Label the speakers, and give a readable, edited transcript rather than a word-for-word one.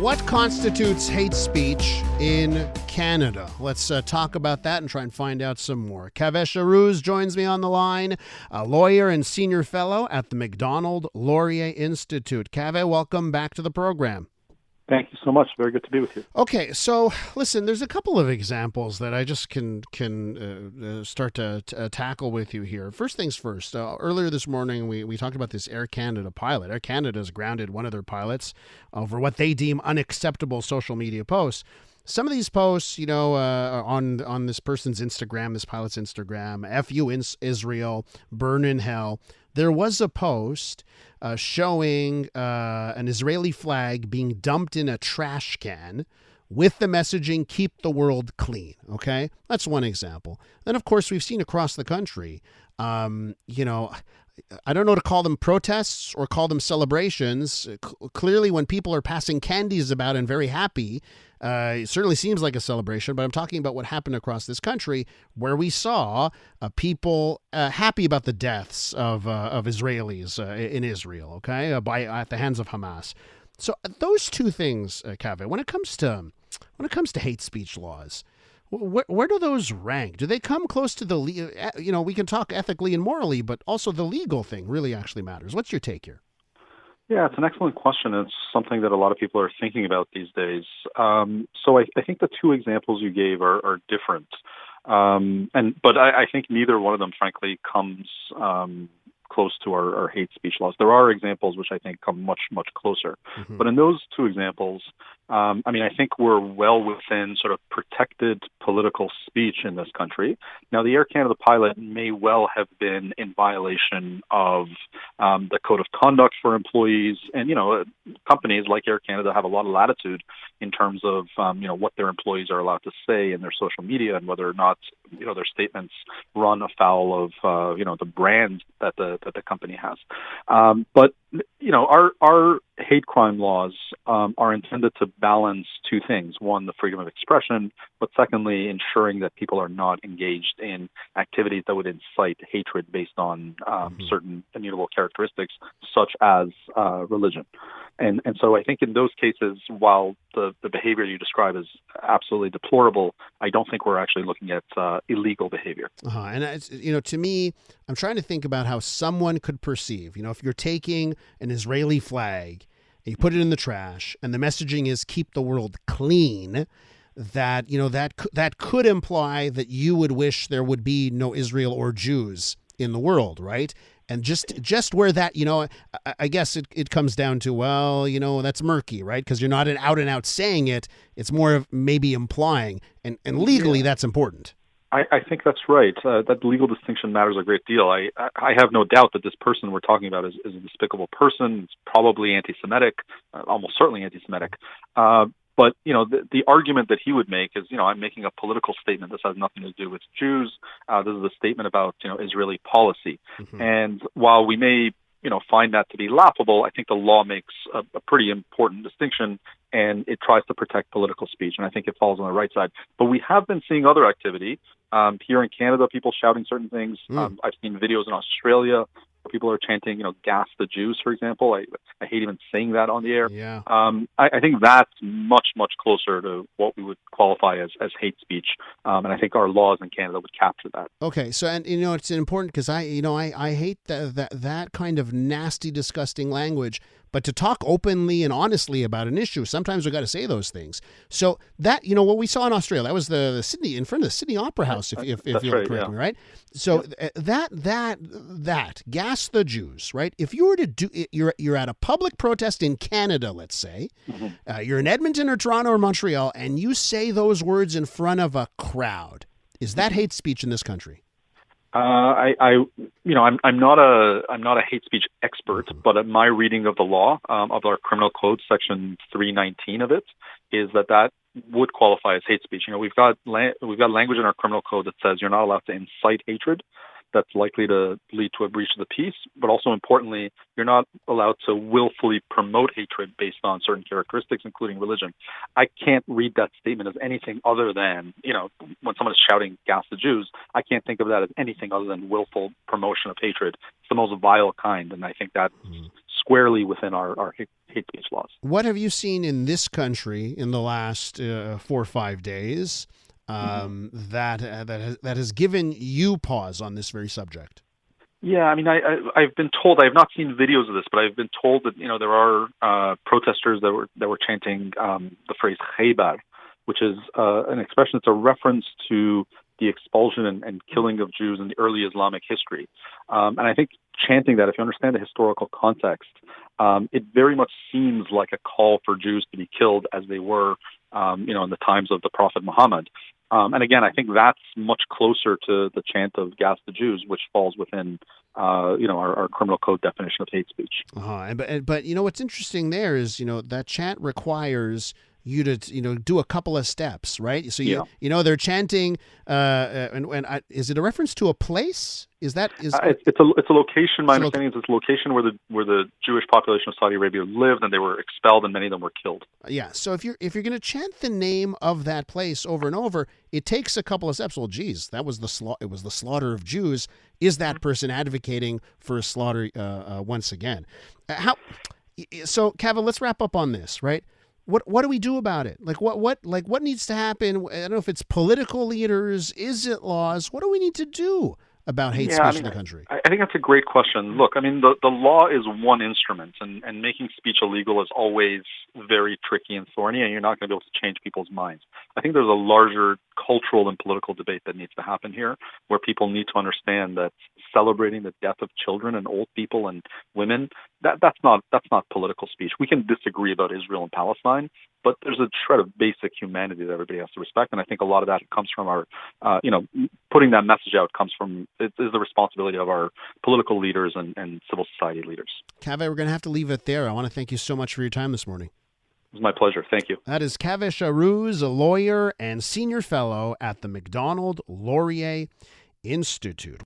Speaker 1: What constitutes hate speech in Canada? Let's talk about that and try and find out some more. Kaveh Shahrooz joins me on the line, a lawyer and senior fellow at the Macdonald-Laurier Institute. Kaveh, welcome back to the program.
Speaker 2: Thank you so much. Very good to be with you.
Speaker 1: Okay, so listen, there's a couple of examples that I just can start to tackle with you here. First things first, earlier this morning we talked about this Air Canada pilot. Air Canada has grounded one of their pilots over what they deem unacceptable social media posts. Some of these posts, on this person's Instagram, this pilot's Instagram, F you Israel, burn in hell. There was a post showing an Israeli flag being dumped in a trash can with the messaging, keep the world clean. Okay, that's one example. Then, of course, we've seen across the country, I don't know to call them protests or call them celebrations. Clearly, when people are passing candies about and very happy, it certainly seems like a celebration, but I'm talking about what happened across this country where we saw people happy about the deaths of Israelis in Israel, okay, at the hands of Hamas. So those two things, Kaveh, when it comes to hate speech laws, where do those rank? Do they come close to we can talk ethically and morally, but also the legal thing really actually matters. What's your take here?
Speaker 2: Yeah, it's an excellent question. It's something that a lot of people are thinking about these days. So I think the two examples you gave are different. But I think neither one of them, frankly, comes close to our hate speech laws. There are examples which I think come much, much closer. Mm-hmm. But in those two examples, I think we're well within sort of protected political speech in this country. Now, the Air Canada pilot may well have been in violation of the code of conduct for employees. And, companies like Air Canada have a lot of latitude in terms of, what their employees are allowed to say in their social media and whether or not, their statements run afoul of, the brand that the company has. But our hate crime laws are intended to balance two things. One, the freedom of expression, but secondly, ensuring that people are not engaged in activities that would incite hatred based on certain immutable characteristics, such as religion. And so I think in those cases, while the behavior you describe is absolutely deplorable, I don't think we're actually looking at illegal behavior.
Speaker 1: And it's, to me, I'm trying to think about how someone could perceive, if you're taking an Israeli flag and you put it in the trash and the messaging is keep the world clean, that, that could imply that you would wish there would be no Israel or Jews in the world, right? And just where that, I guess it comes down to, that's murky, right? Because you're not out and out saying it. It's more of maybe implying. And legally, that's important.
Speaker 2: I think that's right. That legal distinction matters a great deal. I have no doubt that this person we're talking about is a despicable person. It's probably anti-Semitic, almost certainly anti-Semitic. But, the argument that he would make is, I'm making a political statement. This has nothing to do with Jews. This is a statement about, Israeli policy. Mm-hmm. And while we may, find that to be laughable, I think the law makes a pretty important distinction, and it tries to protect political speech. And I think it falls on the right side. But we have been seeing other activity. Here in Canada, people shouting certain things. I've seen videos in Australia where people are chanting, gas the Jews, for example. I hate even saying that on the air.
Speaker 1: Yeah.
Speaker 2: I think that's much, much closer to what we would qualify as hate speech. And I think our laws in Canada would capture that.
Speaker 1: Okay. So, and, it's important because I hate that kind of nasty, disgusting language. But to talk openly and honestly about an issue, sometimes we got to say those things. So that, what we saw in Australia, that was the Sydney, in front of the Sydney Opera House, if you'll correct me, right? So that gas the Jews, right? If you were to do, you're at a public protest in Canada, let's say, you're in Edmonton or Toronto or Montreal, and you say those words in front of a crowd. Is that hate speech in this country?
Speaker 2: I'm not a hate speech expert, but my reading of the law, of our criminal code, section 319 of it, is that would qualify as hate speech. We've got language in our criminal code that says you're not allowed to incite hatred that's likely to lead to a breach of the peace, but also importantly, you're not allowed to willfully promote hatred based on certain characteristics, including religion. I can't read that statement as anything other than, when someone is shouting gas the Jews, I can't think of that as anything other than willful promotion of hatred. It's the most vile kind, and I think that's squarely within our hate speech laws.
Speaker 1: What have you seen in this country in the last 4 or 5 days that has given you pause on this very subject?
Speaker 2: Yeah, I mean, I've been told, I have not seen videos of this, but I've been told that, there are protesters that were chanting the phrase khaybar, which is an expression. It's a reference to the expulsion and killing of Jews in the early Islamic history. And I think chanting that, if you understand the historical context, it very much seems like a call for Jews to be killed as they were, in the times of the Prophet Muhammad. And again, I think that's much closer to the chant of gas the Jews, which falls within, our criminal code definition of hate speech.
Speaker 1: But what's interesting there is, that chant requires you to, do a couple of steps, right? So they're chanting, is it a reference to a place? It's a location. My understanding is it's a location where the Jewish population of Saudi Arabia lived, and they were expelled, and many of them were killed. Yeah. So if you're going to chant the name of that place over and over, it takes a couple of steps. Well, geez, it was the slaughter of Jews. Is that person advocating for a slaughter once again? So, Kaveh, let's wrap up on this, right? What do we do about it? What needs to happen? I don't know if it's political leaders, is it laws? What do we need to do about hate speech in the country?
Speaker 2: I think that's a great question. Look, I mean, the law is one instrument, and making speech illegal is always very tricky and thorny, and you're not going to be able to change people's minds. I think there's a larger cultural and political debate that needs to happen here, where people need to understand that celebrating the death of children and old people and women, that's not political speech. We can disagree about Israel and Palestine, but there's a shred of basic humanity that everybody has to respect, and I think a lot of that comes from our, putting that message out is the responsibility of our political leaders and civil society leaders.
Speaker 1: Kaveh, we're going to have to leave it there. I want to thank you so much for your time this morning.
Speaker 2: It was my pleasure. Thank you.
Speaker 1: That is Kaveh Shahrooz, a lawyer and senior fellow at the Macdonald-Laurier Institute.